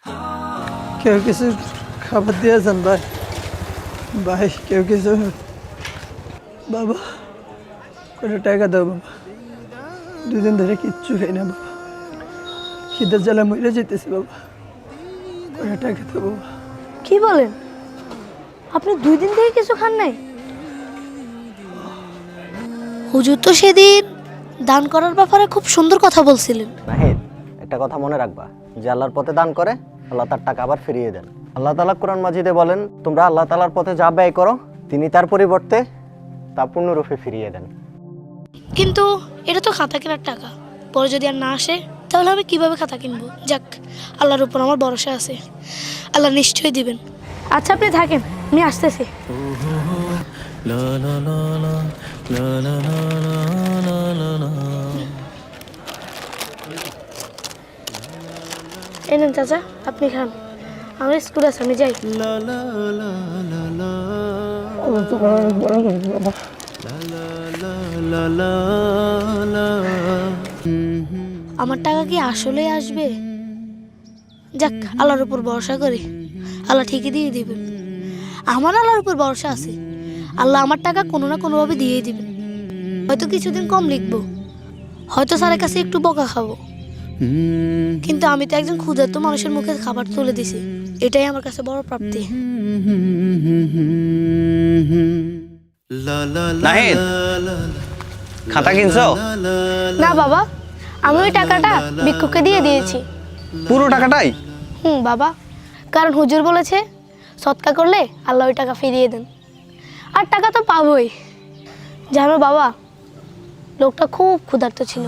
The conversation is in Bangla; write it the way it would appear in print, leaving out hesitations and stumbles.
কেউ কিছু খাবার দিয়েছেন ভাই? ভাই কেউ কিছু, বাবা করে টাকা দাও বাবা, 2 দিন ধরে কিচ্ছু খাই না বাবা, খিদের জ্বালা মরে যেতেছি বাবা, করে টাকা দাও বাবা। কি বলেন? আপনি 2 দিন থেকে কিছু খান নাই? হুজুর তো সেদিন দান করার ব্যাপারে খুব সুন্দর কথা বলছিলেন। নাহিদ, একটা কথা মনে রাখবা, যে আল্লাহর পথে দান করে আল্লাহ তার টাকা আবার ফিরিয়ে দেন। আল্লাহ তাআলা কোরআন মাজিদে বলেন, তোমরা আল্লাহ তাআলার পথে যা ব্যয় করো তিনি তার পরিবর্তে তা পূর্ণরূপে ফিরিয়ে দেন। কিন্তু এটা তো খাতা কেনার টাকা, পরে যদি আর না আসে তাহলে আমি কিভাবে খাতা কিনবো? যাক, আল্লাহর উপর আমার ভরসা আছে, আল্লাহ নিশ্চয়ই দিবেন। আচ্ছা আপনি থাকেন, আমি আসতেছি। এই নেন চাচা, আপনি খান, আমার স্কুল আছে, আমি যাই। আমার টাকা কি আসলেই আসবে? যাক, আল্লাহর উপর ভরসা করি, আল্লাহ ঠিকই দিয়ে দিবেন। আমার আল্লাহর উপর ভরসা আছে, আল্লাহ আমার টাকা কোনো না কোনোভাবে দিয়েই দিবেন। হয়তো কিছুদিন কম লিখবো, হয়তো স্যারের কাছে একটু বকা খাবো, কিন্তু আমি তো একজন ক্ষুধার্ত মানুষের মুখে খাবার তুলে দিছি, এটাই আমার কাছে বড় প্রাপ্তি। নাহিদ, খাতা কিনছো? না বাবা, আমি ওই টাকাটা ভিক্ষুককে দিয়ে দিয়েছি। পুরো টাকাটাই? বাবা, কারণ হুজুর বলেছে সৎকা করলে আল্লাহ ওই টাকা ফিরিয়ে দেন, আর টাকা তো পাবোই। জানো বাবা, লোকটা খুব ক্ষুধার্ত ছিল।